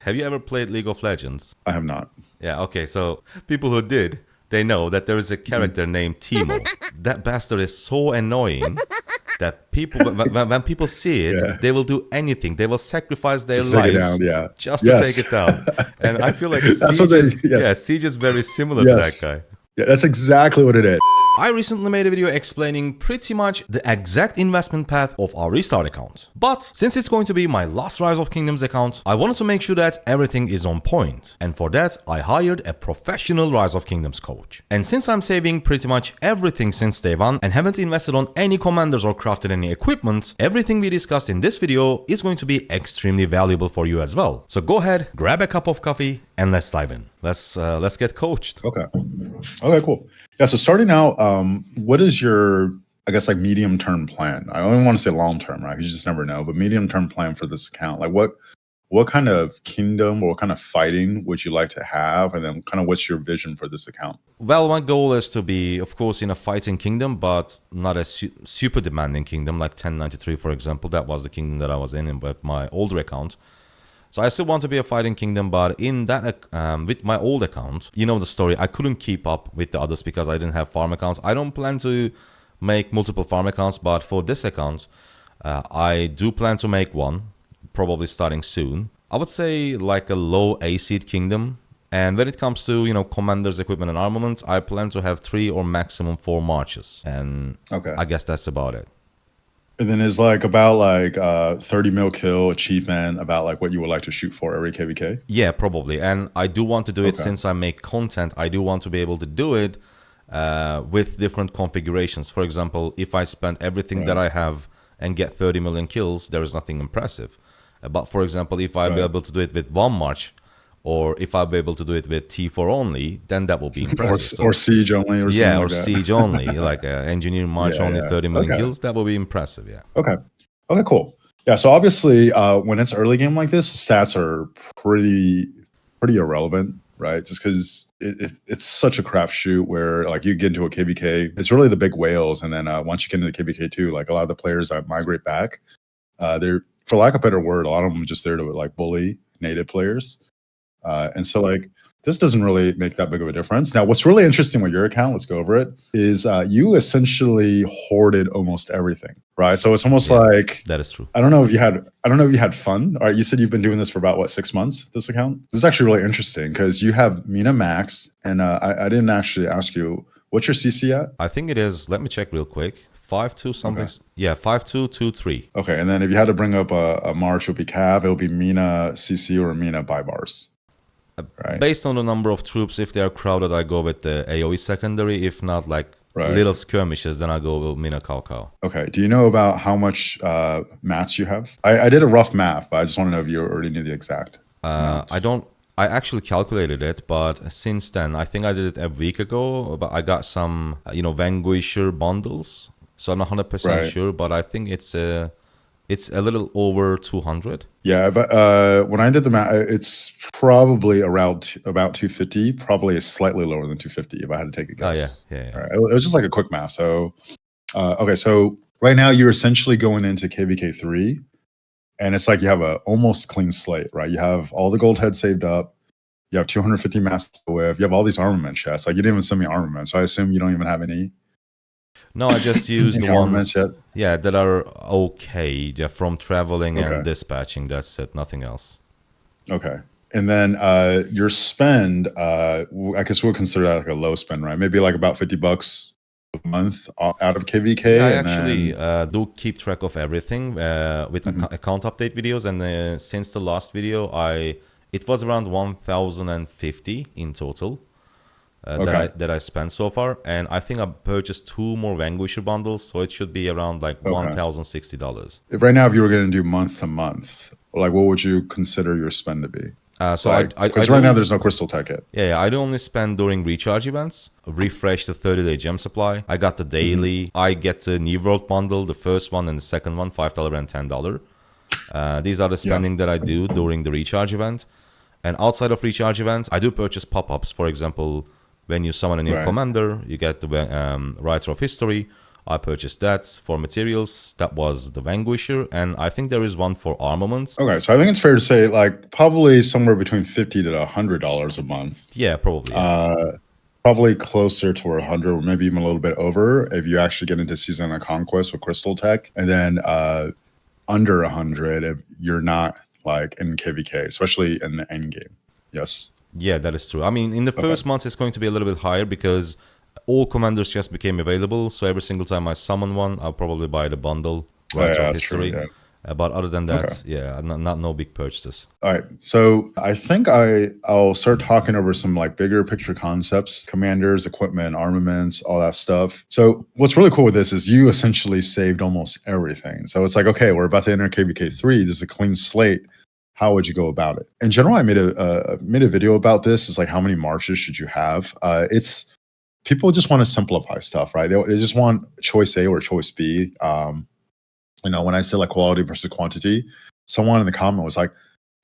Have you ever played League of Legends? I have not. Yeah, okay, so people who did, they know that there is a character named Timo. That bastard is so annoying that people, when people see it, Yeah. they will do anything. They will sacrifice their Just take it lives down, yeah. just to Yes. take it down. And I feel like That's what yes. Siege is very similar to that Yes. guy. Yeah, that's exactly what it is. I recently made a video explaining pretty much the exact investment path of our restart account. But since it's going to be my last Rise of Kingdoms account, I wanted to make sure that everything is on point. And for that, I hired a professional Rise of Kingdoms coach. And since I'm saving pretty much everything since day one and haven't invested on any commanders or crafted any equipment, everything we discussed in this video is going to be extremely valuable for you as well. So go ahead, grab a cup of coffee, and let's dive in. Let's get coached. Okay. Okay, cool. Yeah, so starting out, what is your, I guess, like medium-term plan? I only want to say long-term, right? You just never know. But medium-term plan for this account, like what kind of kingdom or what kind of fighting would you like to have? And then kind of what's your vision for this account? Well, my goal is to be, of course, in a fighting kingdom, but not a super demanding kingdom like 1093, for example. That was the kingdom that I was in with my older account. So I still want to be a fighting kingdom, but in that with my old account, you know the story, I couldn't keep up with the others because I didn't have farm accounts. I don't plan to make multiple farm accounts, but for this account, I do plan to make one, probably starting soon. I would say like a low A seed kingdom. And when it comes to, you know, commanders, equipment, and armament, I plan to have 3 or maximum 4 marches. And okay, I guess that's about it. And then is like about like 30 mil kill achievement about like what you would like to shoot for every KVK? Yeah, probably. And I do want to do it since I make content. I do want to be able to do it with different configurations. For example, if I spend everything that I have and get 30 million kills, there is nothing impressive. But for example, if I be able to do it with 1 march, or if I'll be able to do it with T4 only, then that will be impressive. Or siege only or something like that. Siege only, like engineer march only 30 million kills, that will be impressive, yeah. Okay, cool. Yeah, so obviously when it's early game like this, stats are pretty irrelevant, right? Just because it's such a crapshoot where like you get into a KVK, it's really the big whales, and then once you get into the KVK2, like a lot of the players that migrate back, they're, for lack of a better word, a lot of them are just there to like bully native players. And so like this doesn't really make that big of a difference. Now, what's really interesting with your account, let's go over it, is you essentially hoarded almost everything, right? So it's almost like that is true. I don't know if you had fun. All right, you said you've been doing this for about what, 6 months? This account. This is actually really interesting because you have Mina Max, and I didn't actually ask you what's your CC at. I think it is. Let me check real quick. 5-2 something. Okay. Yeah, 5-2-2-3. Okay, and then if you had to bring up a march, it would be Cav. It would be Mina CC or Mina buy bars. Right. Based on the number of troops, if they are crowded, I go with the AoE secondary. If not, like little skirmishes, then I go with Mina Cao Cao. Okay. Do you know about how much mats you have? I did a rough math, but I just want to know if you already knew the exact. I don't. I actually calculated it, but since then, I think I did it a week ago. But I got some, Vanquisher bundles, so I'm not 100% sure. But I think it's a little over 200. Yeah, but when I did the math, it's probably around about 250. Probably slightly lower than 250 if I had to take a guess. Oh yeah. Right. It was just like a quick math. So, okay, so right now you're essentially going into KVK3, and it's like you have a almost clean slate, right? You have all the gold heads saved up. You have 250 mass with. You have all these armament chests. Like you didn't even send me armament, so I assume you don't even have any. No, I just used the ones that are okay. They're from traveling and dispatching. That's it, nothing else. Okay. And then your spend, I guess we'll consider that like a low spend, right? Maybe like about $50 a month out of KVK. Yeah, I actually do keep track of everything with account update videos. And since the last video, it was around 1,050 in total. That I spent so far, and I think I purchased 2 more Vanquisher bundles, so it should be around like $1,060. Right now, if you were going to do month to month, like what would you consider your spend to be? Because right now there's no crystal tech yet. Yeah, I do only spend during recharge events. Refresh the 30-day gem supply. I got the daily. I get the New World bundle, the first one and the second one, $5 and $10. These are the spending that I do during the recharge event. And outside of recharge events, I do purchase pop-ups. For example, when you summon a new commander, you get the Writer of History. I purchased that. For materials, that was the Vanquisher, and I think there is one for armaments. Okay, so I think it's fair to say like probably somewhere between $50 to $100 a month. Yeah, probably. Yeah. Probably closer to 100, or maybe even a little bit over if you actually get into Season of Conquest with Crystal Tech, and then under 100 if you're not like in KVK, especially in the end game. Yes. Yeah, that is true. I mean, in the first months, it's going to be a little bit higher because all commanders just became available. So every single time I summon one, I'll probably buy the bundle right from history. True, yeah. But other than that, yeah, not no big purchases. All right. So I think I'll start talking over some like bigger picture concepts, commanders, equipment, armaments, all that stuff. So what's really cool with this is you essentially saved almost everything. So it's like, okay, we're about to enter KVK3. There's a clean slate. How would you go about it? In general, I made a video about this. It's like, how many marches should you have? It's people just want to simplify stuff, right? They just want choice A or choice B. When I say like quality versus quantity, someone in the comment was like,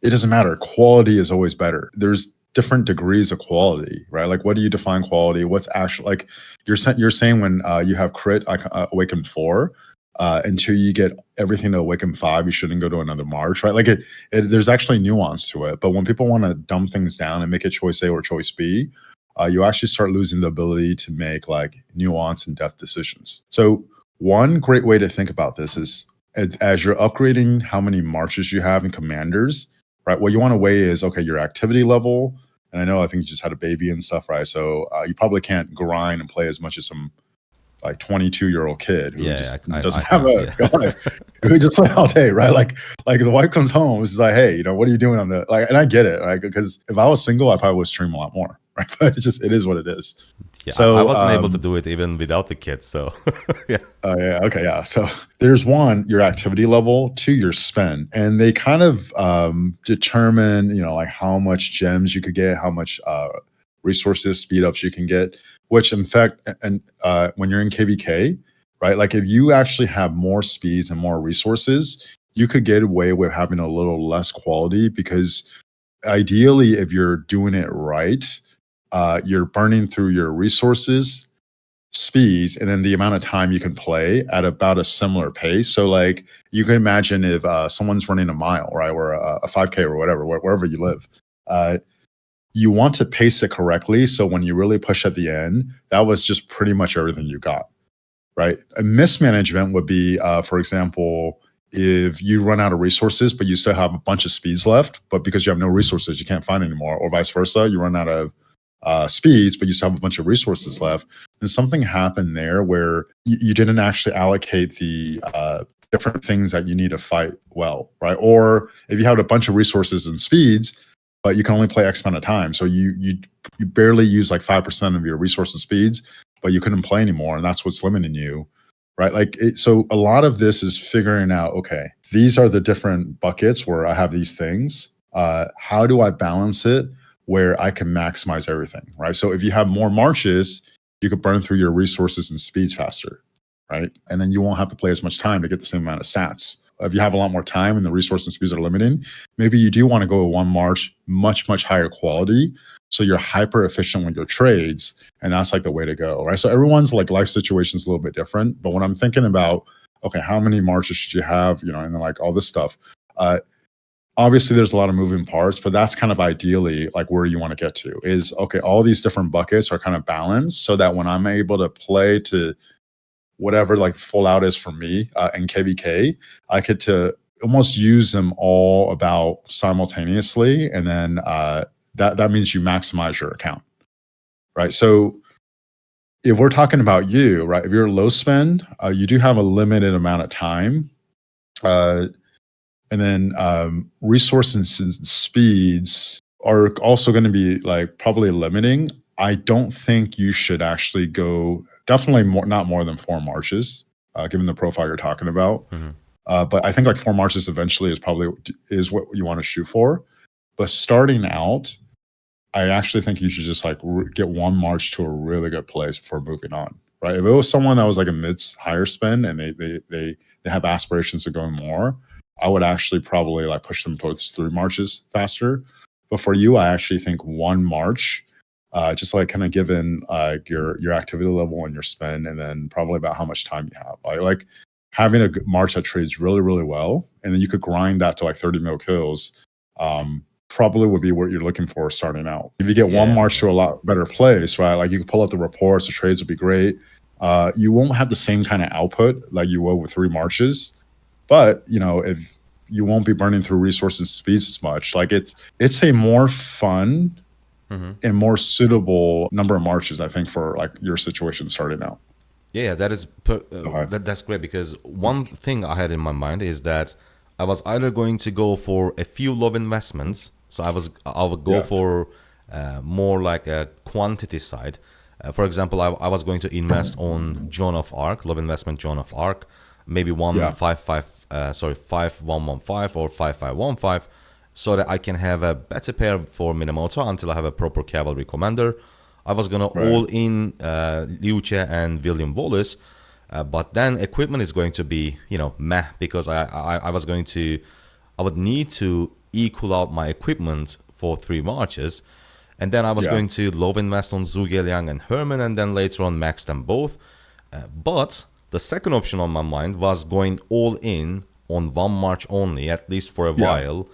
it doesn't matter. Quality is always better. There's different degrees of quality, right? Like, what do you define quality? What's actually like you're saying when you have crit awaken 4 until you get everything to awaken 5, you shouldn't go to another march, right? Like there's actually nuance to it. But when people want to dumb things down and make it choice A or choice B, you actually start losing the ability to make like nuance and depth decisions. So one great way to think about this is as you're upgrading how many marches you have in commanders, right? What you want to weigh is, okay, your activity level. And I think you just had a baby and stuff, right? So you probably can't grind and play as much as some like 22-year-old kid who doesn't have a life, who just play all day, right? Like the wife comes home, it's like, hey, what are you doing on the like? And I get it, right? Because if I was single, I probably would stream a lot more, right? But it is what it is. Yeah, so I wasn't able to do it even without the kids. So yeah. Okay. Yeah. So there's one, your activity level, 2, your spend, and they kind of determine, like how much gems you could get, how much resources, speed ups you can get. Which in fact, and when you're in KVK, right? Like if you actually have more speeds and more resources, you could get away with having a little less quality because ideally, if you're doing it right, you're burning through your resources, speeds, and then the amount of time you can play at about a similar pace. So like you can imagine if someone's running a mile, right, or a 5K or whatever, wherever you live, you want to pace it correctly. So when you really push at the end, that was just pretty much everything you got, right? A mismanagement would be, for example, if you run out of resources, but you still have a bunch of speeds left, but because you have no resources, you can't find anymore, or vice versa, you run out of speeds, but you still have a bunch of resources left, then something happened there where you didn't actually allocate the different things that you need to fight well, right? Or if you had a bunch of resources and speeds, but you can only play X amount of time. So you barely use like 5% of your resource and speeds, but you couldn't play anymore. And that's what's limiting you, right? So a lot of this is figuring out, okay, these are the different buckets where I have these things. How do I balance it where I can maximize everything, right? So if you have more marches, you could burn through your resources and speeds faster, right? And then you won't have to play as much time to get the same amount of stats. If you have a lot more time and the resources and speeds are limiting, maybe you do want to go with one march, much, much higher quality. So you're hyper efficient with your trades. And that's like the way to go, right? So everyone's like life situation is a little bit different. But when I'm thinking about, okay, how many marches should you have, and then like all this stuff, obviously there's a lot of moving parts, but that's kind of ideally like where you want to get to is, okay, all these different buckets are kind of balanced so that when I'm able to play to whatever like full out is for me in KVK, I get to almost use them all about simultaneously. And then that means you maximize your account, right? So if we're talking about you, right, if you're low spend, you do have a limited amount of time. And then resources and speeds are also going to be like probably limiting. I don't think you should actually go not more than 4 marches, given the profile you're talking about. Mm-hmm. But I think like 4 marches eventually is what you want to shoot for. But starting out, I actually think you should just like get 1 march to a really good place before moving on, right? If it was someone that was like a higher spend and they have aspirations of going more, I would actually probably like push them towards 3 marches faster. But for you, I actually think 1 march just like kind of given your activity level and your spend, and then probably about how much time you have. Like having a march that trades really, really well, and then you could grind that to like 30 mil kills. Probably would be what you're looking for starting out. If you get one march to a lot better place, right? Like you can pull up the reports, the trades would be great. You won't have the same kind of output like you will with 3 marches, but if you won't be burning through resources and speeds as much. Like it's a more fun and more suitable number of marches, I think, for like your situation starting out. Yeah, that is that's great, because one thing I had in my mind is that I was either going to go for a few low investments, so I would go for more like a quantity side. For example, I was going to invest on Joan of Arc, low investment Joan of Arc, maybe 5115 or 5515, so that I can have a better pair for Minamoto until I have a proper cavalry commander. I was gonna all in Liu Che and William Wallace, but then equipment is going to be meh, because I would need to equal out my equipment for 3 marches, and then I was going to low invest on Zhuge Liang and Herman, and then later on max them both. But the second option on my mind was going all in on 1 march only, at least for a while,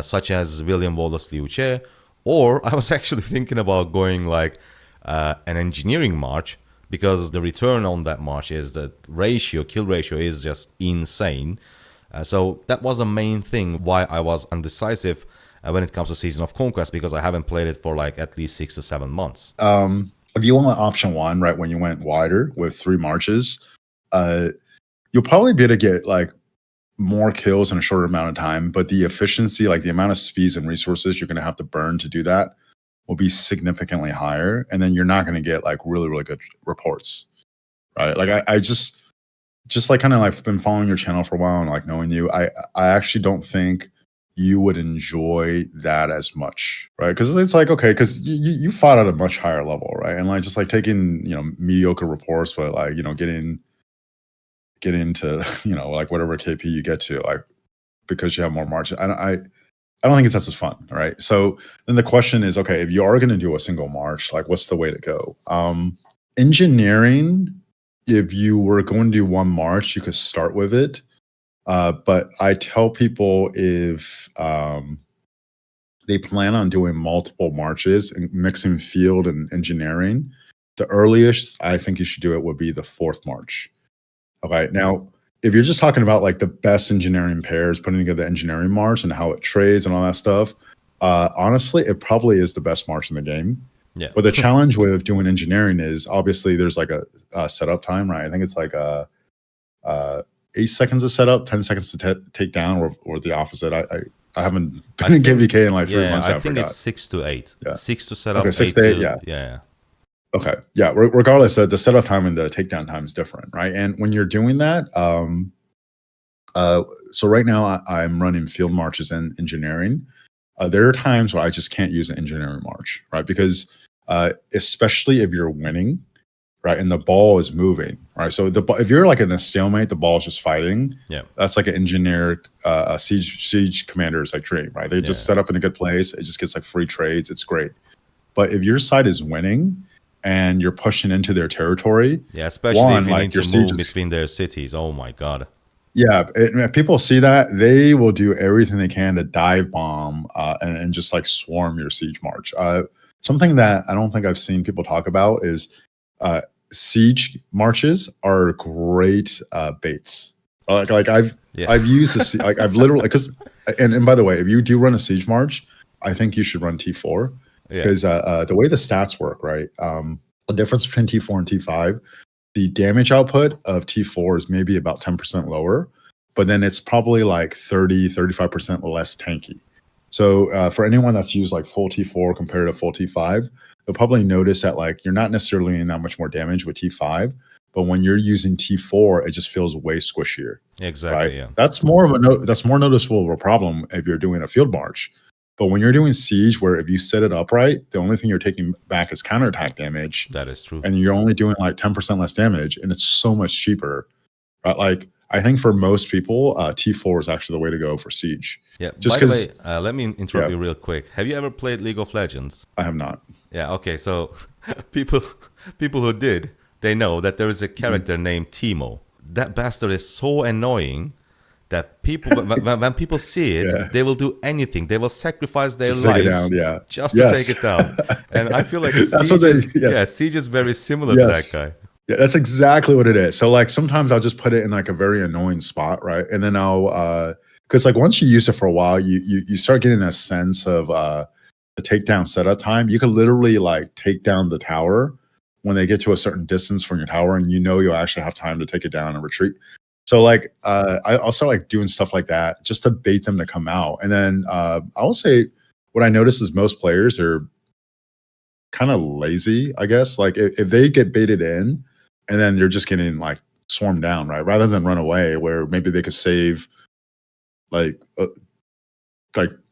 such as William Wallace, Liu Che, or I was actually thinking about going like an engineering march, because the return on that march is the kill ratio is just insane. So that was the main thing why I was undecisive when it comes to Season of Conquest, because I haven't played it for like at least 6 to 7 months. If you went option 1, right, when you went wider with 3 marches, you'll probably be able to get like more kills in a shorter amount of time, but the efficiency, like the amount of speeds and resources you're going to have to burn to do that, will be significantly higher, and then you're not going to get like really, really good reports, right? Like I just like kind of like been following your channel for a while and like knowing you, I actually don't think you would enjoy that as much, right? Because it's like, okay, because you fought at a much higher level, right? And like just like taking mediocre reports, but like getting to like whatever KP you get to, like because you have more margin. I don't think it's as fun, right? So then the question is, okay, if you are going to do a single march, like what's the way to go? Engineering, if you were going to do 1 march, you could start with it. But I tell people if they plan on doing multiple marches and mixing field and engineering, the earliest I think you should do it would be the 4th march. Okay, now if you're just talking about like the best engineering pairs, putting together the engineering march and how it trades and all that stuff, honestly, it probably is the best march in the game. Yeah. But the challenge with doing engineering is obviously there's like a setup time, right? I think it's like 8 seconds to set up, 10 seconds to take down, or the opposite. I haven't been in KVK in like 3 months. I think it's 6 to 8. Yeah. 6 to set up. Okay, 6 to 8. Yeah. Okay. Yeah. Regardless, the setup time and the takedown time is different, right? And when you're doing that, so right now I'm running field marches and engineering. There are times where I just can't use an engineering march, right? Because especially if you're winning, right, and the ball is moving, right? So if you're like in a stalemate, the ball is just fighting. Yeah, that's like an engineer, siege commander's like dream, right? They just set up in a good place. It just gets like free trades. It's great. But if your side is winning and you're pushing into their territory, especially if you need to move between their cities, oh my god. Yeah, if people see that, they will do everything they can to dive bomb and just like swarm your siege march. Something that I don't think I've seen people talk about is siege marches are great baits. Like I've used like I've literally, because and by the way, if you do run a siege march, I think you should run T4, because the way the stats work, right? The difference between T4 and T5, the damage output of T4 is maybe about 10% lower, but then it's probably like 35% less tanky. So for anyone that's used like full T4 compared to full T5, you'll probably notice that like you're not necessarily in that much more damage with T5, but when you're using T4, it just feels way squishier. Exactly. Right? Yeah. That's more noticeable of a problem if you're doing a field march. But when you're doing siege, where if you set it up right, the only thing you're taking back is counterattack damage. That is true. And you're only doing like 10% less damage, and it's so much cheaper. Right? Like I think for most people, T4 is actually the way to go for siege. Yeah. Just By the because way, let me interrupt you real quick. Have you ever played League of Legends? I have not. Yeah. Okay. So people who did, they know that there is a character named Timo. That bastard is so annoying that people when people see it, Yeah. they will do anything. They will sacrifice their Just take it lives down, yeah. just Yes. to take it down. And I feel like That's what Siege is, yes. yeah, Siege is very similar to that guy. Yeah, that's exactly what it is. So like sometimes I'll just put it in like a very annoying spot, right? And then I'll because like once you use it for a while, you start getting a sense of the takedown setup time. You can literally like take down the tower when they get to a certain distance from your tower, and you know you'll actually have time to take it down and retreat. So like I'll start like doing stuff like that just to bait them to come out. And then I will say what I notice is most players are kind of lazy, I guess. Like if they get baited in and then they're just getting like swarmed down, right? Rather than run away, where maybe they could save like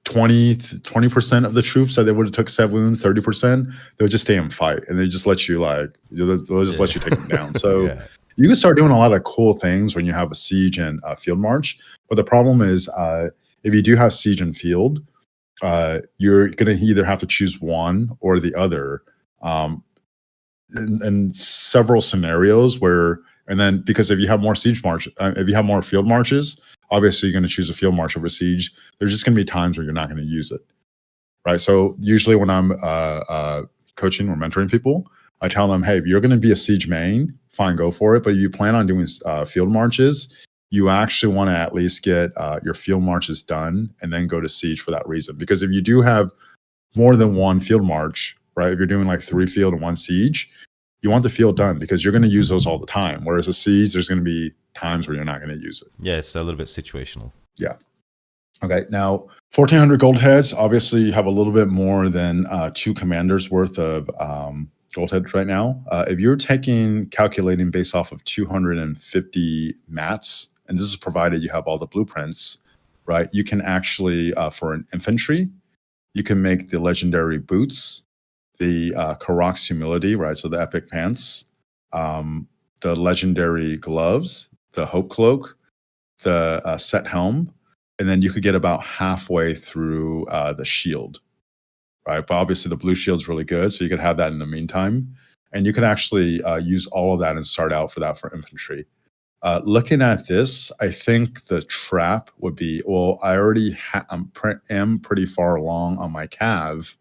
20% of the troops that they would have took 7 wounds, 30%, they'll just stay and fight, and they just let you they'll just let you take them down. So you can start doing a lot of cool things when you have a siege and field march. But the problem is if you do have siege and field, you're going to either have to choose one or the other. In several scenarios where, and then because if you have more siege march, if you have more field marches, obviously you're going to choose a field march over siege. There's just going to be times where you're not going to use it, right? So usually when I'm coaching or mentoring people, I tell them, hey, if you're going to be a siege main, fine, go for it. But if you plan on doing field marches, you actually want to at least get your field marches done and then go to siege for that reason. Because if you do have more than one field march, right? If you're doing like 3 field and 1 siege, you want the field done because you're going to use those all the time. Whereas a siege, there's going to be times where you're not going to use it. Yeah, it's a little bit situational. Yeah. Okay. Now, 1,400 gold heads. Obviously, you have a little bit more than 2 commanders worth of gold heads right now. If you're calculating based off of 250 mats, and this is provided you have all the blueprints, right? You can actually, for an infantry, you can make the legendary boots, the Karok's humility, right? So the epic pants, the legendary gloves, the hope cloak, the set helm, and then you could get about halfway through the shield, right? But obviously the blue shield's really good, so you could have that in the meantime, and you can actually use all of that and start out for that for infantry. Looking at this, I think the trap would be, well, I already am pretty far along on my cav.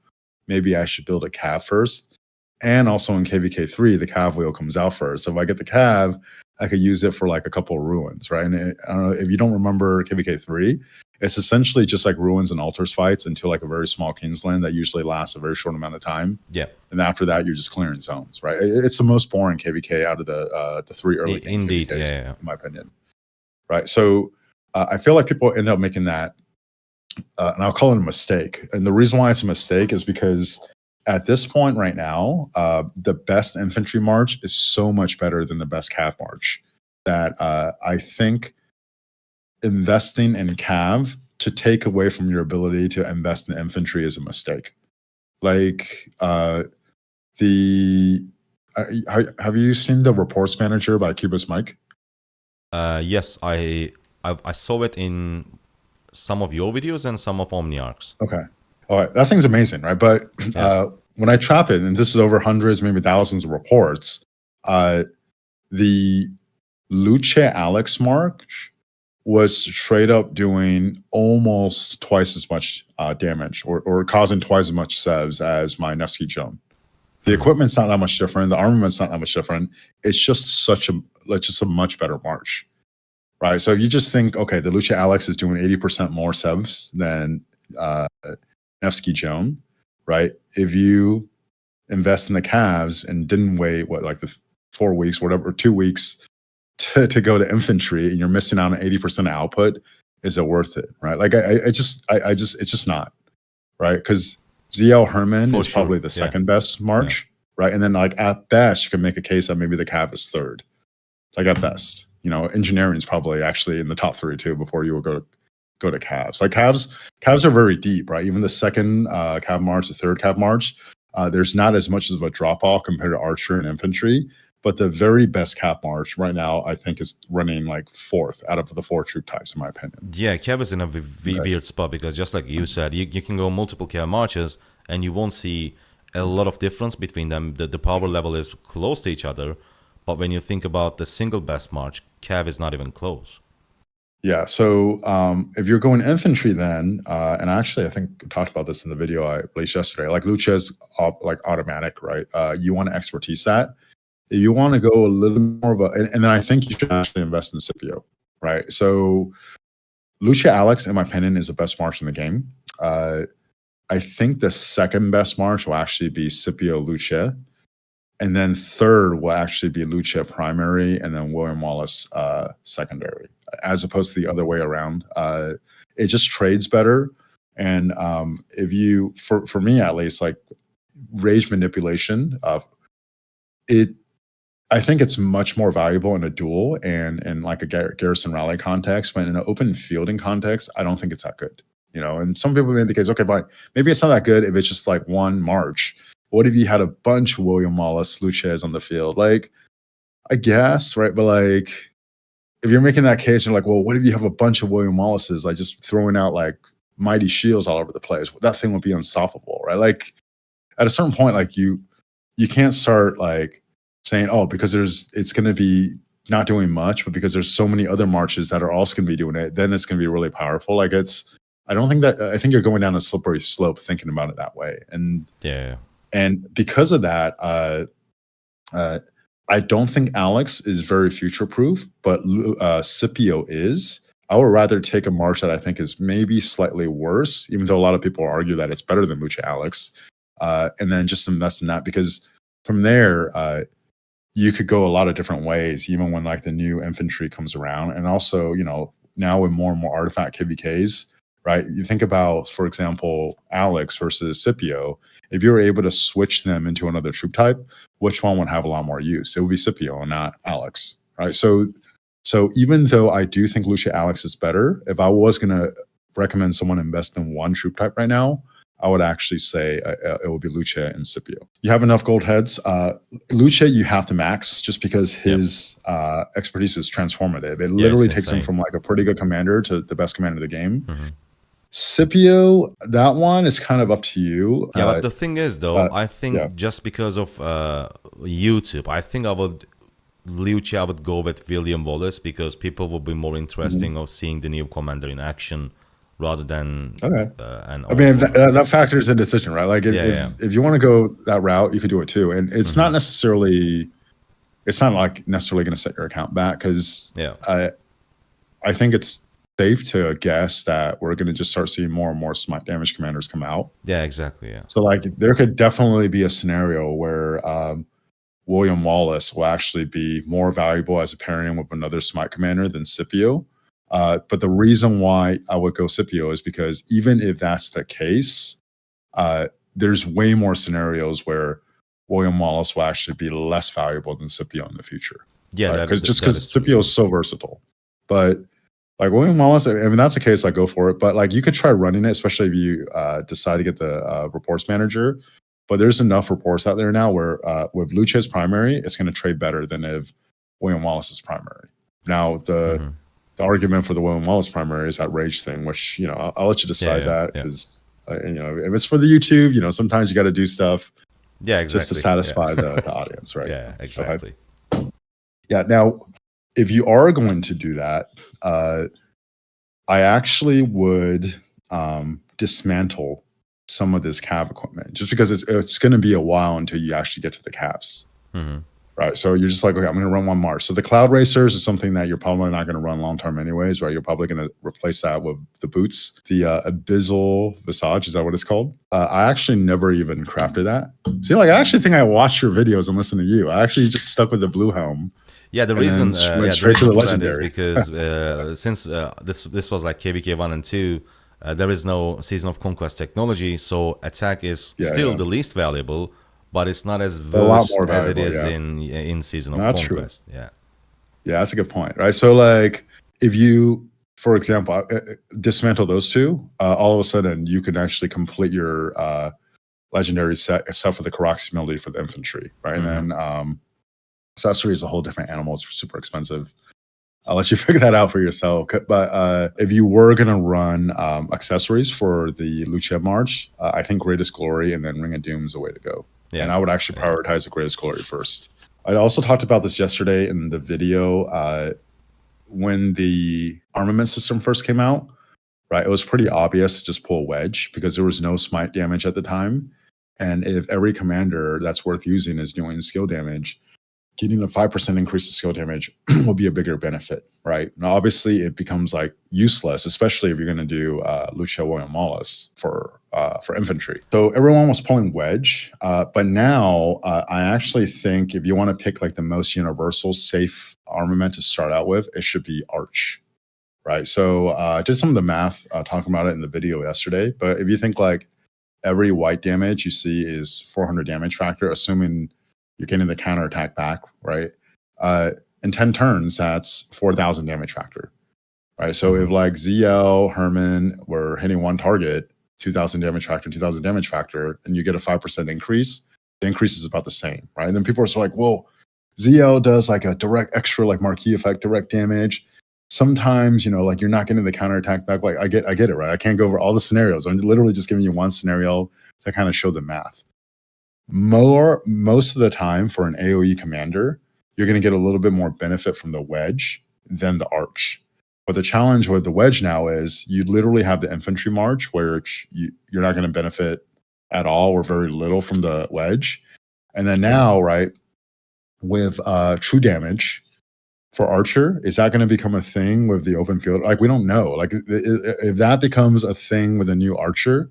Maybe I should build a cav first. And also in KVK3, the cav wheel comes out first. So if I get the cav, I could use it for like a couple of ruins, right? And I don't know if you don't remember KVK3, it's essentially just like ruins and altars fights until like a very small Kingsland that usually lasts a very short amount of time. Yeah. And after that, you're just clearing zones, right? It's the most boring KVK out of the 3 early game Indeed, KVKs, yeah. in my opinion. Right. So I feel like people end up making that, and I'll call it a mistake. And the reason why it's a mistake is because at this point right now, the best infantry march is so much better than the best cav march that I think investing in cav to take away from your ability to invest in infantry is a mistake. Like have you seen the Reports Manager by Cubus Mike? Yes, I saw it in some of your videos and some of Omniarch's. Okay. All right. That thing's amazing, right? But when I trap it, and this is over hundreds, maybe thousands of reports, the Luce Alex march was straight up doing almost twice as much damage or causing twice as much sevs as my Nevsky Joan. The equipment's not that much different. The armament's not that much different. It's just a much better march, right? So if you just think, okay, the Luce Alex is doing 80% more sevs than Nevsky Joan, right? If you invest in the calves and didn't wait like the 4 weeks, whatever, or 2 weeks to go to infantry, and you're missing out on 80% output, is it worth it, right? Like it's just not, right? Because ZL Herman is probably the second best march, right? And then like at best, you can make a case that maybe the cav is third, like at best. You know, engineering is probably actually in the top 3 too before you will go to calves. Like calves are very deep, right? Even the second cav march, the third cav march, there's not as much of a drop off compared to archer and infantry, But the very best cap march right now, I think, is running like 4th out of the 4 troop types, in my opinion. Yeah, Cav is in a weird spot because just like you said, you can go multiple Cav marches and you won't see a lot of difference between them. The power level is close to each other, but when you think about the single best march, Cav is not even close. Yeah, so if you're going infantry then, and actually I think I talked about this in the video I released yesterday, like Lucha is like automatic, right? You want to expertise that. If you want to go a little more of a, and then I think you should actually invest in Scipio, right? So Lucia Alex, in my opinion, is the best march in the game. I think the second best march will actually be Scipio Lucia. And then third will actually be Lucia primary and then William Wallace secondary, as opposed to the other way around. It just trades better. And if you, for me at least, like rage manipulation, I think it's much more valuable in a duel and in like a garrison rally context, but in an open fielding context, I don't think it's that good. You know, and some people made the case, okay, fine, maybe it's not that good if it's just like one march. What if you had a bunch of William Wallace Luches on the field? Like, I guess, right? But like, if you're making that case, you're like, well, what if you have a bunch of William Wallaces, like just throwing out like mighty shields all over the place? That thing would be unstoppable, right? Like, at a certain point, like you can't start like saying, oh, because it's going to be not doing much, but because there's so many other marches that are also going to be doing it, then it's going to be really powerful. Like I think you're going down a slippery slope thinking about it that way. And yeah. And because of that, I don't think Alex is very future proof, but Scipio is. I would rather take a march that I think is maybe slightly worse, even though a lot of people argue that it's better than Lucha Alex, and then just invest in that, because from there, you could go a lot of different ways, even when like the new infantry comes around. And also, you know, now with more and more artifact KVKs, right? You think about, for example, Alex versus Scipio. If you were able to switch them into another troop type, which one would have a lot more use? It would be Scipio and not Alex, right? So even though I do think Lucia Alex is better, if I was going to recommend someone invest in one troop type right now, I would actually say it would be Lucia and Scipio. You have enough gold heads. Lucia, you have to max just because his expertise is transformative. It literally takes him from like a pretty good commander to the best commander of the game. Mm-hmm. Scipio, that one is kind of up to you. Yeah, but the thing is, though, I think just because of YouTube, I think I would go with William Wallace, because people will be more interested of seeing the new commander in action rather than I mean, that factors in decision, right? Like if you want to go that route, you could do it too. And it's not necessarily, it's not like necessarily going to set your account back, because I think it's safe to guess that we're going to just start seeing more and more smite damage commanders come out. Yeah, exactly. Yeah. So like there could definitely be a scenario where William Wallace will actually be more valuable as a pairing with another smite commander than Scipio. But the reason why I would go Scipio is because even if that's the case, there's way more scenarios where William Wallace will actually be less valuable than Scipio in the future. Yeah, because Scipio is so versatile. But like William Wallace, I mean, that's the case, like go for it. But like you could try running it, especially if you decide to get the reports manager. But there's enough reports out there now where with Lucha's primary, it's going to trade better than if William Wallace is primary. Now, the argument for the William Wallace primary is that rage thing, which, you know, I'll let you decide that, because, you know, if it's for the YouTube, you know, sometimes you got to do stuff just to satisfy the audience, right? Yeah, exactly. So now, if you are going to do that, I actually would dismantle some of this cav equipment, just because it's going to be a while until you actually get to the cavs. Right. So you're just like, okay, I'm going to run one march. So the Cloud Racers is something that you're probably not going to run long term anyways, right? You're probably going to replace that with the boots. The Abyssal Visage, is that what it's called? I actually never even crafted that. See, like I actually think I watched your videos and listened to you. I actually just stuck with the blue helm. Yeah, the reason went straight to the legendary is because since this was like KVK 1 and 2, there is no Season of Conquest technology, so attack is still the least valuable, but it's not as versed as it is in Season of Conquest. True. Yeah, that's a good point, right? So like if you, for example, dismantle those two, all of a sudden you can actually complete your legendary set, except for the Karoxy ability for the infantry, right? And then Accessory is a whole different animal. It's super expensive. I'll let you figure that out for yourself. But if you were going to run accessories for the Lucia March, I think Greatest Glory and then Ring of Doom is the way to go. Yeah. And I would actually prioritize the Greatest Glory first. I also talked about this yesterday in the video. When the armament system first came out, right, it was pretty obvious to just pull Wedge because there was no smite damage at the time. And if every commander that's worth using is doing skill damage, getting a 5% increase in skill damage will be a bigger benefit, right? Now, obviously, it becomes like useless, especially if you're going to do Lucia William Wallace for infantry. So everyone was pulling Wedge, but now I actually think if you want to pick like the most universal, safe armament to start out with, it should be Arch, right? So I did some of the math talking about it in the video yesterday, but if you think like every white damage you see is 400 damage factor, assuming you're getting the counterattack back, right? In 10 turns, that's 4,000 damage factor, right? So if like ZL, Herman were hitting one target, 2,000 damage factor, 2,000 damage factor, and you get a 5% increase, the increase is about the same, right? And then people are sort of like, well, ZL does like a direct extra like marquee effect, direct damage. Sometimes, you know, like you're not getting the counterattack back. Like I get it, right? I can't go over all the scenarios. I'm literally just giving you one scenario to kind of show the math. Most of the time for an AoE commander, you're going to get a little bit more benefit from the Wedge than the Arch. But the challenge with the Wedge now is you literally have the infantry march where you're not going to benefit at all or very little from the Wedge. And then now, right, with true damage for Archer, is that going to become a thing with the open field? Like, we don't know. Like, if that becomes a thing with a new Archer,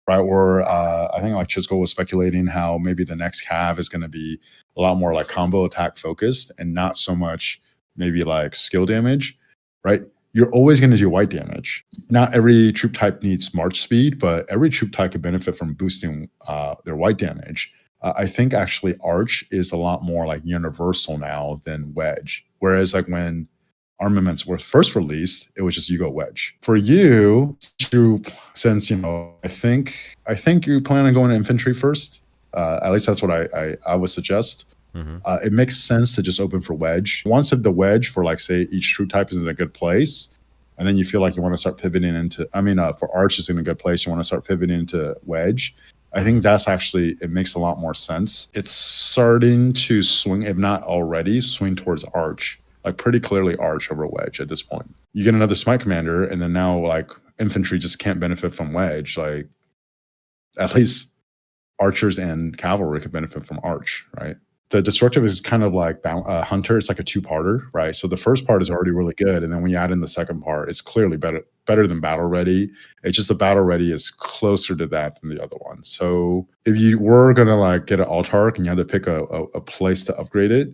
right? Or I think like Chisco was speculating how maybe the next cav is going to be a lot more like combo attack focused and not so much maybe like skill damage, right? You're always going to do white damage. Not every troop type needs march speed, but every troop type could benefit from boosting their white damage. I think actually Arch is a lot more like universal now than Wedge. Whereas like when armaments were first released, it was just you go Wedge. For you, since you know, I think you plan on going to infantry first. At least that's what I would suggest. It makes sense to just open for Wedge. Once if the Wedge for like say each troop type is in a good place, and then you feel like you want to start pivoting into, for Arch is in a good place, you want to start pivoting into Wedge. I think that's actually, it makes a lot more sense. It's starting to swing, if not already, swing towards Arch. Like pretty clearly Arch over Wedge at this point. You get another Smite Commander, and then now like infantry just can't benefit from Wedge. Like at least archers and cavalry could benefit from Arch, right? The destructive is kind of like Hunter. It's like a two-parter, right? So the first part is already really good, and then when you add in the second part, it's clearly better than Battle Ready. It's just the Battle Ready is closer to that than the other one. So if you were gonna like get an Altark and you had to pick a place to upgrade it,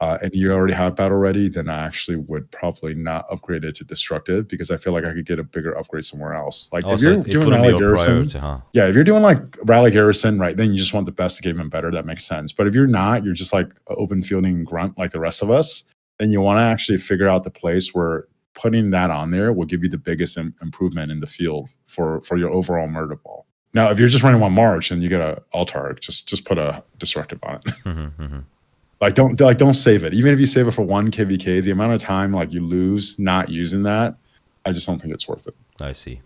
and you already have Battle Ready, then I actually would probably not upgrade it to Destructive because I feel like I could get a bigger upgrade somewhere else. Like if you're doing Rally Garrison, yeah, if you're doing like Rally Garrison, right, then you just want the best to get even better. That makes sense. But if you're not, you're just like open fielding grunt like the rest of us, then you want to actually figure out the place where putting that on there will give you the biggest improvement in the field for your overall murder ball. Now, if you're just running one march and you get a Altark, just put a Destructive on it. Like don't save it. Even if you save it for 1 KVK, the amount of time like you lose not using that, I just don't think it's worth it. I see.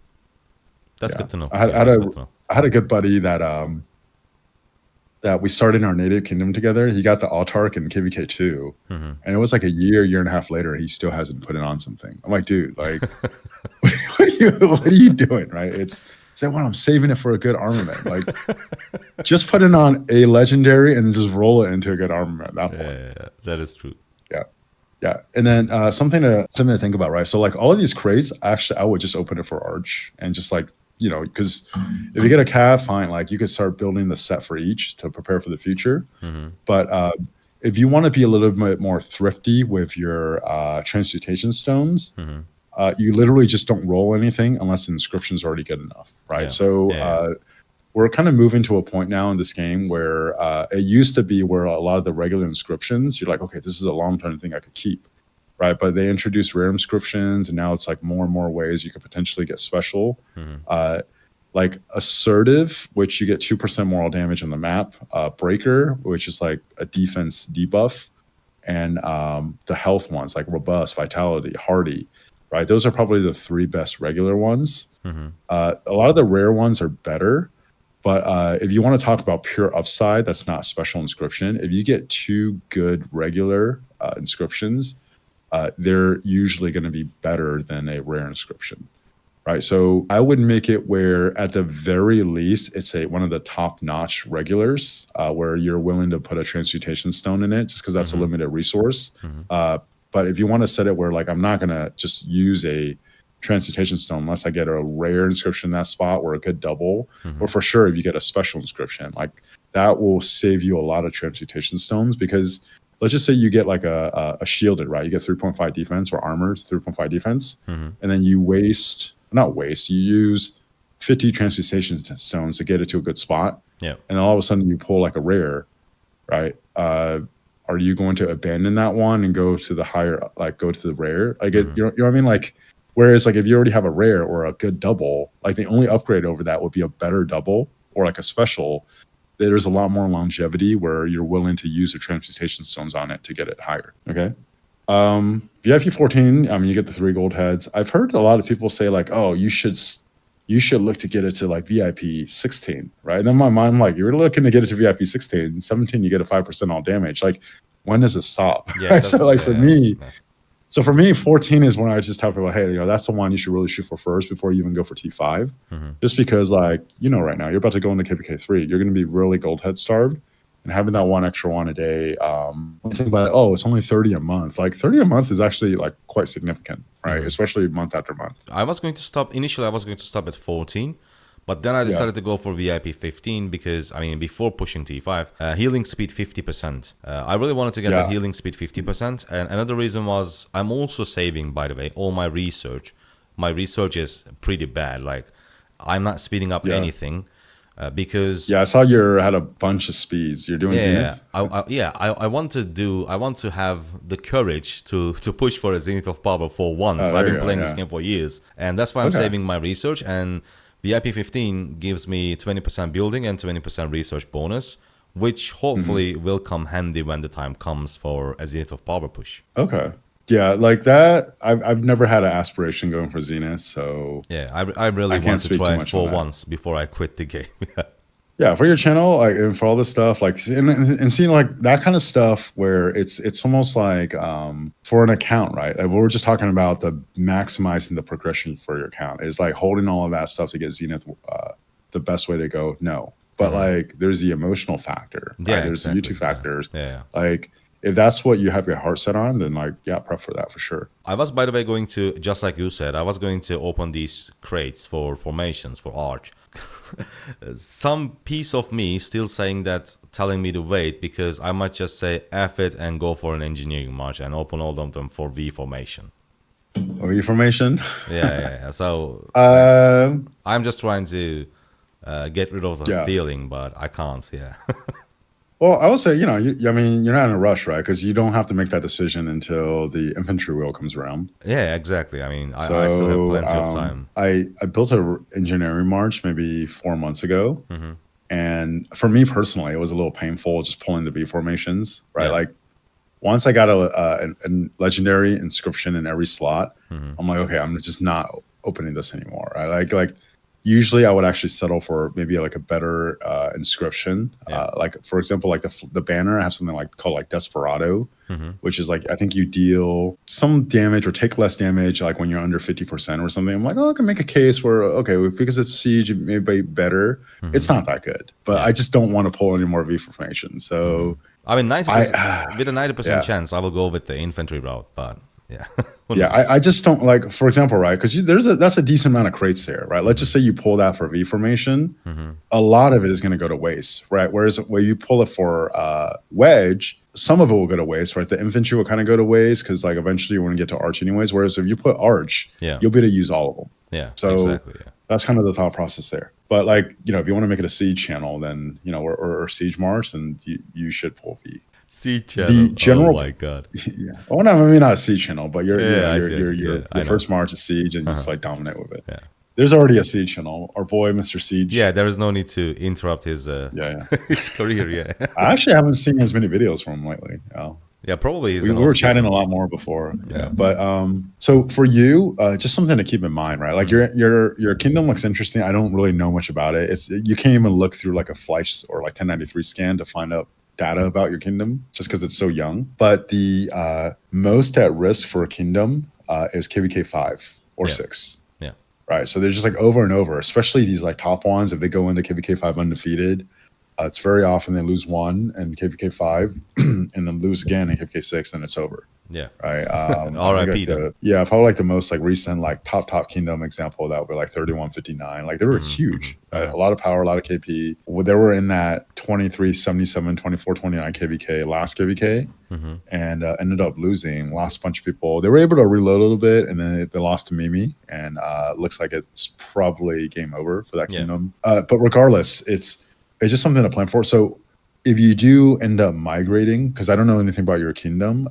That's good to know. I had a good buddy that we started in our native kingdom together. He got the Altark in KVK 2, and it was like a year and a half later, he still hasn't put it on something. I'm like, dude, like, what are you doing? Right? It's say, well, I'm saving it for a good armament. Like, just put it on a legendary and then just roll it into a good armament at that point. Yeah, that is true. Yeah. And then something to think about, right? So like all of these crates, actually, I would just open it for Arch and just like, you know, because if you get a cav, fine, like you could start building the set for each to prepare for the future. But if you want to be a little bit more thrifty with your transmutation stones, you literally just don't roll anything unless the inscription's already good enough, right? We're kind of moving to a point now in this game where it used to be where a lot of the regular inscriptions, you're like, okay, this is a long-term thing I could keep, right? But they introduced rare inscriptions, and now it's like more and more ways you could potentially get special. Like Assertive, which you get 2% moral damage on the map. Breaker, which is like a defense debuff. and the health ones like robust, vitality, hardy, right? Those are probably the three best regular ones. A lot of the rare ones are better, but if you want to talk about pure upside, that's not special inscription. If you get two good regular inscriptions, they're usually going to be better than a rare inscription, right? So I would make it where at the very least, it's one of the top-notch regulars where you're willing to put a transmutation stone in it just because that's a limited resource. But if you want to set it where like I'm not going to just use a transmutation stone unless I get a rare inscription in that spot or a good double, or for sure if you get a special inscription, like that will save you a lot of transmutation stones. Because let's just say you get like a shielded, right? You get 3.5 defense or armored 3.5 defense, and then you you use 50 transmutation stones to get it to a good spot. Yeah. And all of a sudden you pull like a rare, right? Are you going to abandon that one and go to the higher, like go to the rare? Like you know what I mean? Like, whereas like if you already have a rare or a good double, like the only upgrade over that would be a better double or like a special. There's a lot more longevity where you're willing to use the transmutation stones on it to get it higher. Okay. VIP 14, I mean, you get the 3 gold heads. I've heard a lot of people say like, oh, you should look to get it to like VIP 16, right? And then my mind, like, you're looking to get it to VIP 16, 17, you get a 5% all damage. Like, when does it stop? Yeah, so like for me, 14 is when I just tell people, hey, you know, that's the one you should really shoot for first before you even go for T5. Just because, like, you know, right now you're about to go into KPK 3, you're going to be really gold head starved, and having that one extra one a day. Think about it. Oh, it's only 30 a month. Like 30 a month is actually like quite significant, right? Especially month after month. I was going to stop initially. I was going to stop at 14. But then I decided to go for VIP 15 because, I mean, before pushing T5, healing speed 50%. I really wanted to get that healing speed 50%. And another reason was I'm also saving, by the way, all my research. My research is pretty bad. Like, I'm not speeding up anything because... Yeah, I saw you had a bunch of speeds. You're doing Zenith? I want to have the courage to push for a Zenith of Power for once. I've been playing this game for years. And that's why I'm saving my research. And VIP 15 gives me 20% building and 20% research bonus, which hopefully will come handy when the time comes for a Zenith of Power push. Okay. Yeah, like that, I've never had an aspiration going for Zenith, so... Yeah, I really want to try it for once before I quit the game. Yeah, for your channel, like, and for all this stuff, like, and seeing like that kind of stuff where it's almost like for an account, right? Like, we were just talking about the maximizing the progression for your account is like holding all of that stuff to get Zenith the best way to go. No, but like there's the emotional factor. Yeah, right? There's the YouTube factors. Yeah. Like if that's what you have your heart set on, then like prep for that for sure. I was, by the way, going to, just like you said, I was going to open these crates for formations for Arch. Some piece of me still saying that, telling me to wait because I might just say F it and go for an engineering march and open all of them for V formation. V formation? Yeah. So I'm just trying to get rid of the feeling, but I can't. Yeah. Well, I would say, you know, I mean, you're not in a rush, right? Because you don't have to make that decision until the infantry wheel comes around. Yeah, exactly. I mean, I still have plenty of time. I built an engineering march maybe 4 months ago. And for me personally, it was a little painful just pulling the V formations, right? Like once I got a legendary inscription in every slot, I'm like, okay, I'm just not opening this anymore. Right? Like usually I would actually settle for maybe like a better inscription. Like for example, like the banner, I have something like called like Desperado, which is like, I think you deal some damage or take less damage like when you're under 50% or something. I'm like, oh, I can make a case where, okay, because it's siege, it may be better. It's not that good, but I just don't want to pull any more V formation. So I mean, 90%, with a 90% chance, I will go with the infantry route, but yeah. I just don't like, for example, right? Because that's a decent amount of crates there, right? Let's just say you pull that for V formation, a lot of it is going to go to waste, right? Whereas where you pull it for wedge, some of it will go to waste, right? The infantry will kind of go to waste because like eventually you're going to get to arch anyways. Whereas if you put arch, you'll be able to use all of them. Yeah, so exactly. That's kind of the thought process there. But like, you know, if you want to make it a siege channel, then, you know, or siege march, then you should pull V. Siege channel. The general, oh my god. Yeah. Well, no, maybe not a siege channel, but your your first march is siege, and you just like dominate with it. Yeah. There's already a siege channel. Our boy, Mr. Siege. Yeah, there is no need to interrupt his his career. Yeah. I actually haven't seen as many videos from him lately. Yeah, probably is We an were off chatting a season. lot more before, yeah. Yeah. But so for you, just something to keep in mind, right? Like your kingdom looks interesting. I don't really know much about it. It's you can't even look through like a Fleisch or like 1093 scan to find out data about your kingdom just because it's so young. But the most at risk for a kingdom is KVK 5 or Yeah. 6. Yeah. Right. So they're just like over and over, especially these like top ones. If they go into KVK 5 undefeated, it's very often they lose one in KVK 5 and then lose again in KVK 6, and it's over. Yeah. Right. I think RIP like then. probably like the most like recent like top kingdom example that would be like 3159. Like they were huge. A lot of power, a lot of KP. They were in that 2377, 2429 KVK last KVK and ended up losing. Lost a bunch of people. They were able to reload a little bit, and then they lost to Mimi, and looks like it's probably game over for that Yeah. kingdom. But regardless, it's just something to plan for. So if you do end up migrating, because I don't know anything about your kingdom,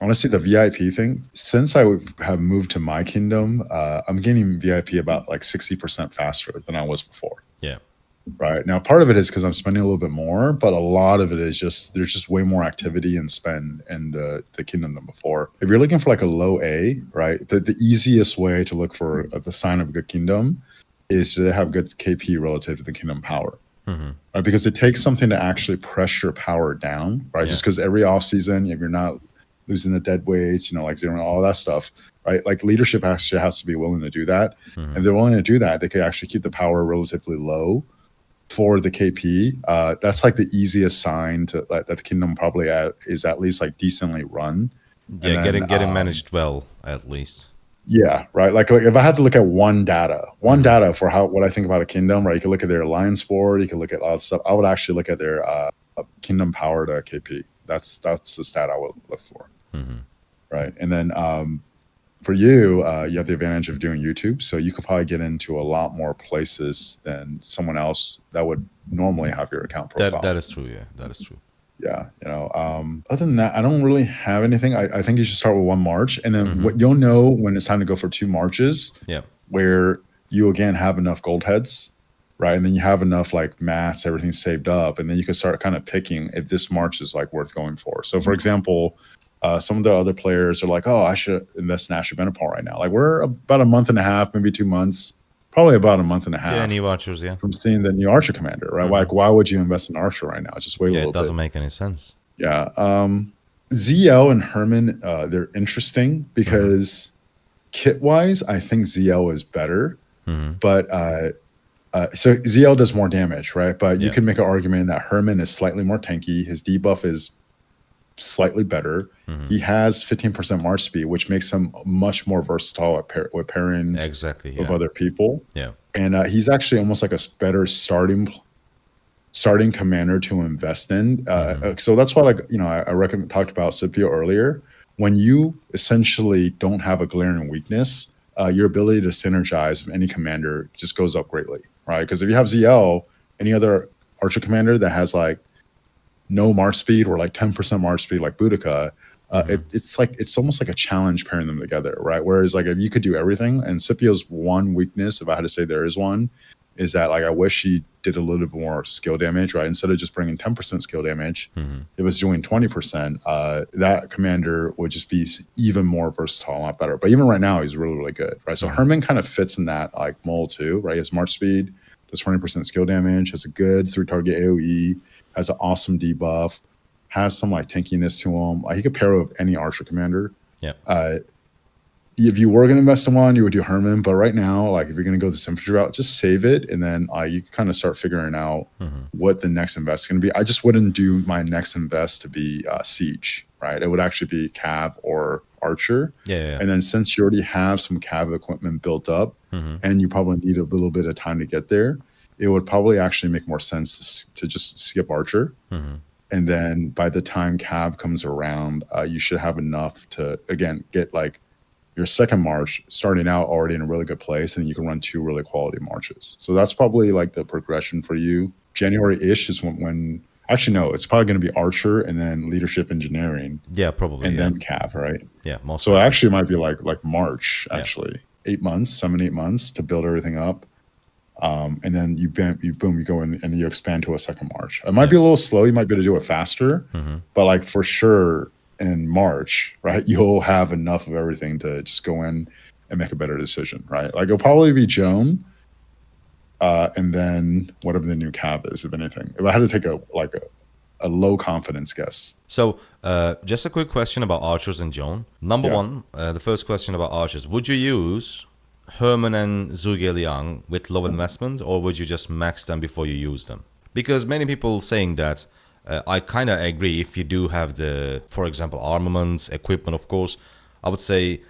honestly, the VIP thing, since I have moved to my kingdom, I'm getting VIP about like 60% faster than I was before. Yeah. Right. Now, part of it is because I'm spending a little bit more, but a lot of it is just there's just way more activity and spend in the kingdom than before. If you're looking for like a low A, right, the easiest way to look for the sign of a good kingdom is do they have good KP relative to the kingdom power. Right? Because it takes something to actually press your power down, right? Yeah. Just because every off season, if you're not losing the dead weights, like zero, all that stuff, right? Like leadership actually has to be willing to do that. If they're willing to do that, they could actually keep the power relatively low for the KP. That's like the easiest sign to that the kingdom probably is at least like decently run. Yeah, And then, getting managed well at least. yeah, right. Like if I had to look at one data for what I think about a kingdom, right? You could look at their alliance board, you could look at all that stuff. I would actually look at their kingdom power to KP. That's the stat I would look for. Right. And then for you, you have the advantage of doing YouTube, so you could probably get into a lot more places than someone else that would normally have your account profile. That is true. Yeah, that is true. Yeah, other than that, I don't really have anything. I think you should start with one march, and then what you'll know when it's time to go for two marches. Yeah. Where you again have enough gold heads, right? And then you have enough like mats, everything saved up, and then you can start kind of picking if this march is like worth going for. So, for example, some of the other players are like, "Oh, I should invest in Asher Benepal right now." Like we're about a month and a half, maybe 2 months, probably about a month and a half. Yeah, new archers. Yeah. From seeing the new Archer commander, right? Like, why would you invest in Archer right now? Just wait a little bit. It doesn't make any sense. Yeah. ZL and Herman, they're interesting because kit wise, I think ZL is better. But so ZL does more damage, right? But you can make an argument that Herman is slightly more tanky. His debuff is slightly better. He has 15% march speed, which makes him much more versatile with pairing with other people. Yeah. And he's actually almost like a better starting commander to invest in. So that's why, like, I talked about Scipio earlier. When you essentially don't have a glaring weakness, your ability to synergize with any commander just goes up greatly, right? Because if you have ZL, any other archer commander that has like no march speed or like 10% march speed like Boudica, it's almost like a challenge pairing them together, right? Whereas like if you could do everything, and Scipio's one weakness, if I had to say there is one, is that like I wish he did a little bit more skill damage, right? Instead of just bringing 10% skill damage, it was doing 20%. That commander would just be even more versatile, a lot better. But even right now, he's really, really good, right? So Herman kind of fits in that like mold too, right? He has march speed, does 20% skill damage, has a good 3-target AoE, has an awesome debuff, has some like tankiness to him. He could pair with any archer commander. Yeah. If you were going to invest in one, you would do Herman. But right now, like if you're going to go this infantry route, just save it, and then you kind of start figuring out what the next invest is going to be. I just wouldn't do my next invest to be siege, right? It would actually be cav or archer. Yeah. And then since you already have some cav equipment built up, and you probably need a little bit of time to get there, it would probably actually make more sense to just skip archer. And then by the time cav comes around, you should have enough to again get like your second march starting out already in a really good place, and you can run 2 really quality marches. So that's probably like the progression for you. January-ish is when actually no, it's probably going to be archer and then leadership engineering. Yeah, probably. And then cav, right? Yeah, most. So it actually might be like March, actually. 8 months, 7-8 months to build everything up. And then you go in and you expand to a second march. It might be a little slow. You might be able to do it faster, but like for sure in March, right, you'll have enough of everything to just go in and make a better decision, right? Like it'll probably be Joan, and then whatever the new cav is, if anything. If I had to take a low confidence guess. So just a quick question about archers and Joan. Number one, the first question about archers. Would you use Herman and Zhuge Liang with low investment, or would you just max them before you use them? Because many people saying that, I kind of agree. If you do have the, for example, armaments, equipment, of course, I would say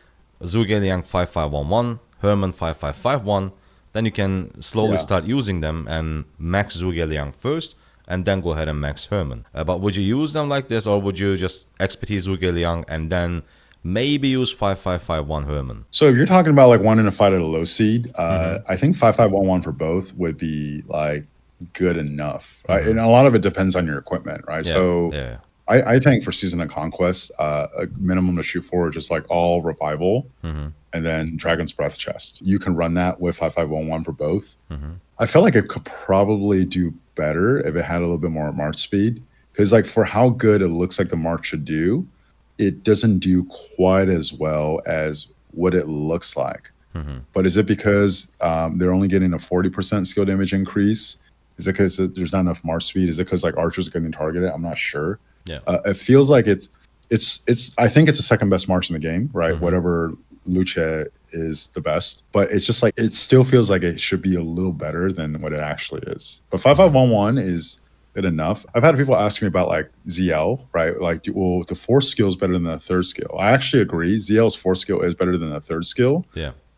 Zhuge Liang 5511, Herman 5551, then you can slowly start using them and max Zhuge Liang first, and then go ahead and max Herman. But would you use them like this, or would you just expertise Zhuge Liang and then maybe use 5551 Herman? So if you're talking about like wanting to fight at a low seed, I think 5511 for both would be like good enough, right? And a lot of it depends on your equipment, right? I think for Season of Conquest, a minimum to shoot for is just like all revival and then Dragon's Breath chest. You can run that with 5511 for both. I felt like it could probably do better if it had a little bit more march speed, because like for how good it looks like the march should do, it doesn't do quite as well as what it looks like. But is it because they're only getting a 40% skill damage increase? Is it because there's not enough march speed? Is it because like archers are getting targeted? I'm not sure. It feels like it's I think it's the second best march in the game, right? Whatever Luce is the best, but it's just like it still feels like it should be a little better than what it actually is. But 5511 is good enough. I've had people ask me about like ZL, right? Like, well, the fourth skill is better than the third skill. I actually agree. ZL's fourth skill is better than the third skill.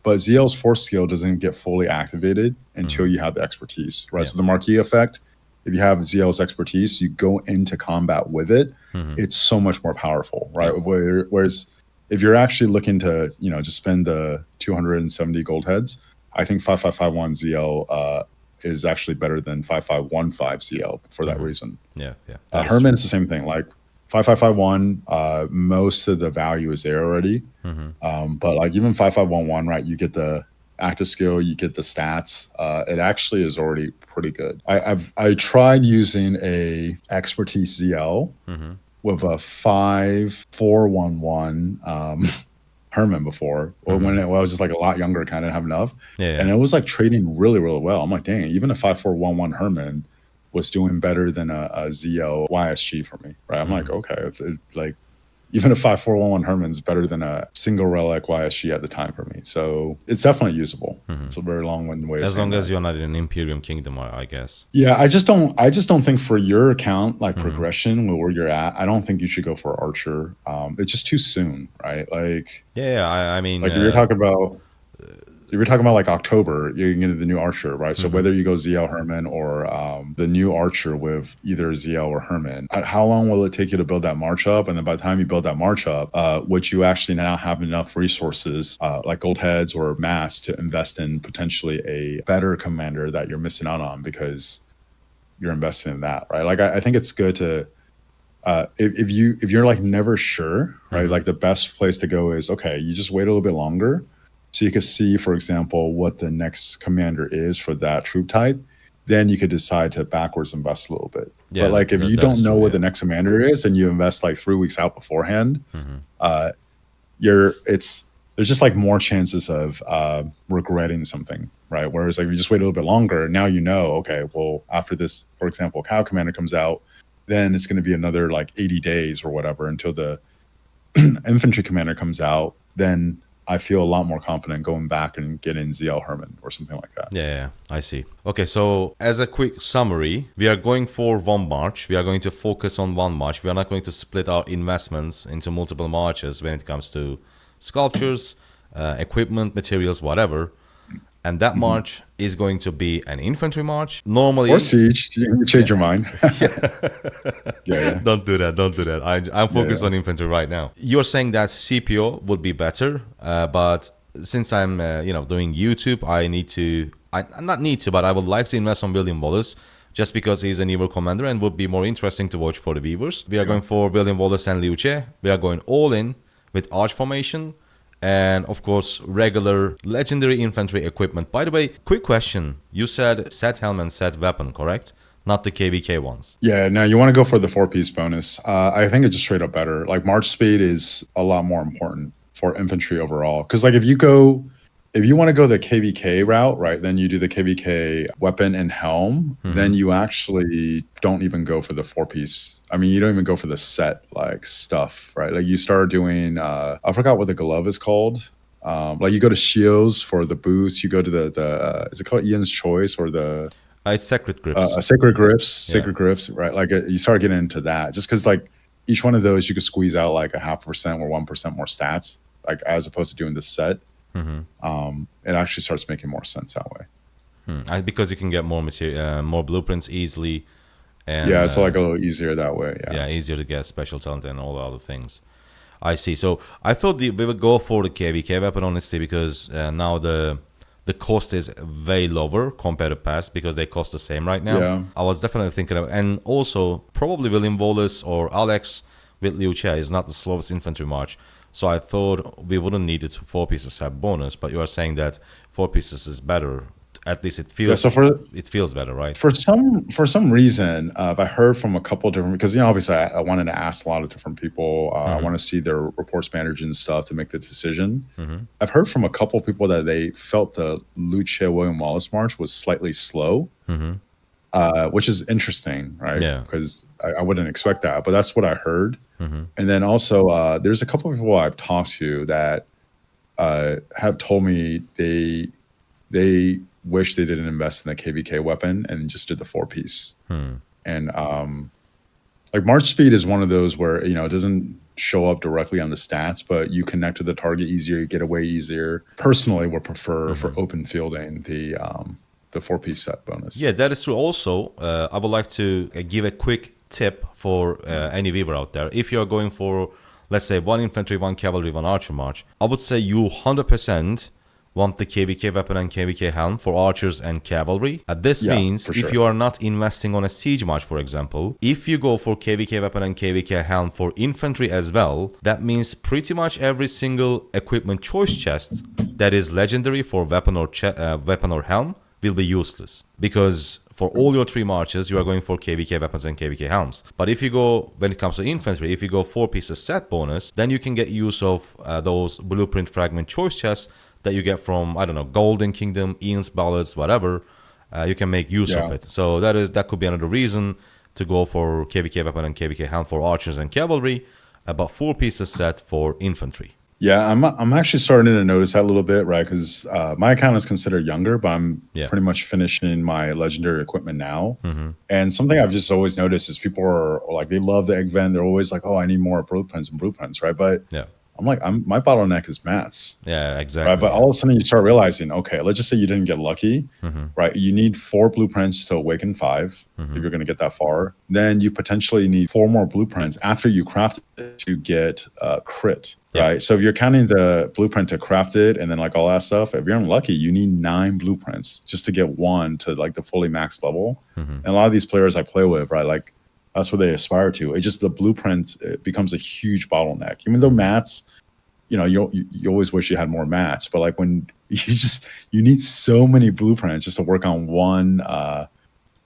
But ZL's fourth skill doesn't get fully activated until you have the expertise, right? So the marquee effect, if you have ZL's expertise, you go into combat with it. It's so much more powerful, right? Whereas if you're actually looking to, just spend the 270 gold heads, I think 5551 ZL is actually better than 5515 ZL for that reason. Herman is the same thing. Like 5551, most of the value is there already. But like even 5511, right, you get the active skill, you get the stats. It actually is already pretty good. I tried using a expertise ZL with a 5411 Herman before, or when I was just like a lot younger, kind of have enough. And it was like trading really, really well. I'm like, dang, even a 5411 Herman was doing better than a ZL YSG for me, right? I'm like, okay, like even a 5411 Herman's better than a single relic YSG at the time for me. So it's definitely usable. It's a very long-winded way. As long as you're not in an Imperium Kingdom, I guess. Yeah, I just don't think for your account, like progression where you're at, I don't think you should go for Archer. It's just too soon, right? Like I mean, like you're talking about. If you're talking about like October, you can get the new Archer, right? So whether you go ZL Herman or the new Archer with either ZL or Herman, how long will it take you to build that march up? And then by the time you build that march up, would you actually now have enough resources like gold heads or mass to invest in potentially a better commander that you're missing out on because you're investing in that, right? Like I think it's good to if you're like never sure, right? Like the best place to go is, okay, you just wait a little bit longer. So you could see, for example, what the next commander is for that troop type. Then you could decide to backwards invest a little bit. But like if you don't know what the next commander is and you invest like 3 weeks out beforehand, there's just like more chances of regretting something, right? Whereas like if you just wait a little bit longer, now you know, okay, well after this, for example, Cow Commander comes out, then it's going to be another like 80 days or whatever until the infantry commander comes out. Then I feel a lot more confident going back and getting ZL Herman or something like that. Yeah, I see. Okay, so as a quick summary, we are going for one march. We are going to focus on one march. We are not going to split our investments into multiple marches when it comes to sculptures, equipment, materials, whatever. And that march is going to be an infantry march. Normally, or siege. You change your mind. Don't do that. I'm focused on infantry right now. You're saying that CPO would be better, but since I'm doing YouTube, I would like to invest on William Wallace just because he's an evil commander and would be more interesting to watch for the viewers. We are going for William Wallace and Liu Che. We are going all in with arch formation. and of course regular legendary infantry equipment. By the way, quick question. You said set helm and set weapon, correct? Not the KVK ones. Yeah, no, you want to go for the 4-piece bonus. I think it's just straight up better. Like March speed is a lot more important for infantry overall. Because like if you want to go the KVK route, right, then you do the KVK weapon and helm, then you actually don't even go for the 4-piece. I mean, you don't even go for the set like stuff, right? Like you start doing, I forgot what the glove is called. Like you go to shields for the boots. You go to the is it called Ian's Choice or the It's Sacred Grips. sacred grips, right? Like you start getting into that just because like each one of those you could squeeze out like a 0.5% or 1% more stats, like as opposed to doing the set. It actually starts making more sense that way. Because you can get more material, more blueprints easily, and Yeah, it's like a little easier that way. yeah, easier to get special talent and all the other things. I see. So I thought we would go for the KVK weapon honestly because now the cost is way lower compared to past because they cost the same right now. Yeah. I was definitely thinking of, and also probably William Wallace or Alex with Liu Che is not the slowest infantry march. So I thought we wouldn't need it 4 pieces have bonus, but you are saying that 4 pieces is better. At least it feels it feels better, right? For some reason, I heard from a couple different, because obviously I wanted to ask a lot of different people. I want to see their reports managers and stuff to make the decision. I've heard from a couple people that they felt the Luce William Wallace march was slightly slow, which is interesting, right? Yeah. Because I wouldn't expect that, but that's what I heard. And then also, there's a couple of people I've talked to that have told me they wish they didn't invest in the KVK weapon and just did the 4-piece. And like March speed is one of those where it doesn't show up directly on the stats, but you connect to the target easier, you get away easier. Personally, would prefer for open fielding the 4-piece set bonus. Yeah, that is true. Also, I would like to give a quick tip for any viewer out there. If you're going for, let's say, 1 infantry, 1 cavalry, 1 archer march, I would say you 100% want the KVK weapon and KVK helm for archers and cavalry. This means if you are not investing on a siege march, for example, if you go for KVK weapon and KVK helm for infantry as well, that means pretty much every single equipment choice chest that is legendary for weapon or helm will be useless, because for all your 3 marches you are going for KVK weapons and KVK helms. But if you go, when it comes to infantry, if you go 4 pieces set bonus, then you can get use of those blueprint fragment choice chests that you get from, I don't know, Golden Kingdom, Ian's Ballads, whatever. You can make use of it. So that could be another reason to go for KVK weapon and KVK helm for archers and cavalry, about 4 pieces set for infantry. Yeah, I'm actually starting to notice that a little bit, right? Because my account is considered younger, but I'm pretty much finishing my legendary equipment now. And something I've just always noticed is people are like, they love the egg vent. They're always like, oh, I need more blueprints, right? But I'm like, my bottleneck is mats. Yeah, exactly. Right? But all of a sudden you start realizing, okay, let's just say you didn't get lucky, right? You need 4 blueprints to awaken 5 if you're going to get that far. Then you potentially need 4 more blueprints after you craft it to get crit, right? So if you're counting the blueprint to craft it and then like all that stuff, if you're unlucky, you need 9 blueprints just to get 1 to like the fully max level. And a lot of these players I play with, right, like that's what they aspire to. It just, the blueprints, it becomes a huge bottleneck. Even though mats, you always wish you had more mats, but like when you need so many blueprints just to work on one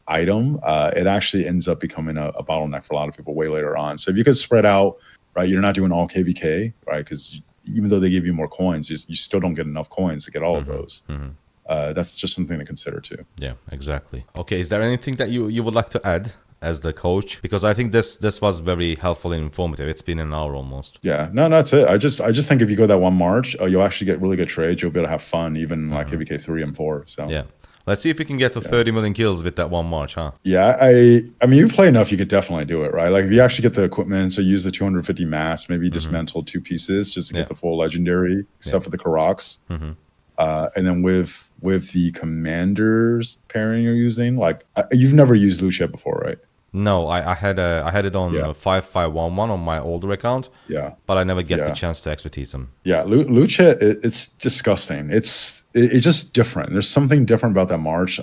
item, it actually ends up becoming a bottleneck for a lot of people way later on. So if you could spread out, right, you're not doing all KVK, right? Because even though they give you more coins, you still don't get enough coins to get all of those. That's just something to consider too. Yeah, exactly. Okay, is there anything that you would like to add as the coach? Because I think this was very helpful and informative. It's been an hour almost. Yeah, no, that's it. I just think if you go that 1 march, you'll actually get really good trades. You'll be able to have fun, even like KVK 3 and 4. So yeah, let's see if we can get to 30 million kills with that 1 march, huh? Yeah, I mean, you play enough, you could definitely do it, right? Like if you actually get the equipment, so use the 250 mass, maybe dismantle 2 pieces just to get the full legendary, except for the Karoks. And then with the commanders pairing you're using, like you've never used Lucia before, right? No, I had it on 5511 on my older account. Yeah, but I never get the chance to expertise them. Yeah, Lucia, it's disgusting. It's just different. There's something different about that march.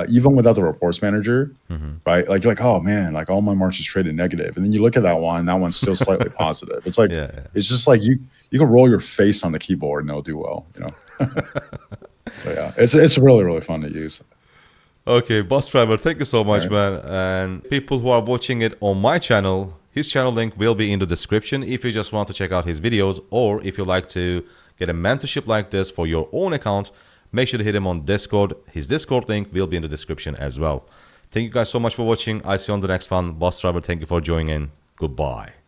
Even without the reports manager, right? Like you're like, oh man, like all my marches traded negative, and then you look at that one, and that one's still slightly positive. It's like it's just like you can roll your face on the keyboard and it'll do well, you know. So yeah, it's really, really fun to use. Okay, Bus Driver, thank you so much, Right. man. And people who are watching it on my channel, his channel link will be in the description if you just want to check out his videos, or if you like to get a mentorship like this for your own account, make sure to hit him on Discord. His Discord link will be in the description as well. Thank you guys so much for watching. I see you on the next one. Bus Driver, thank you for joining in. Goodbye.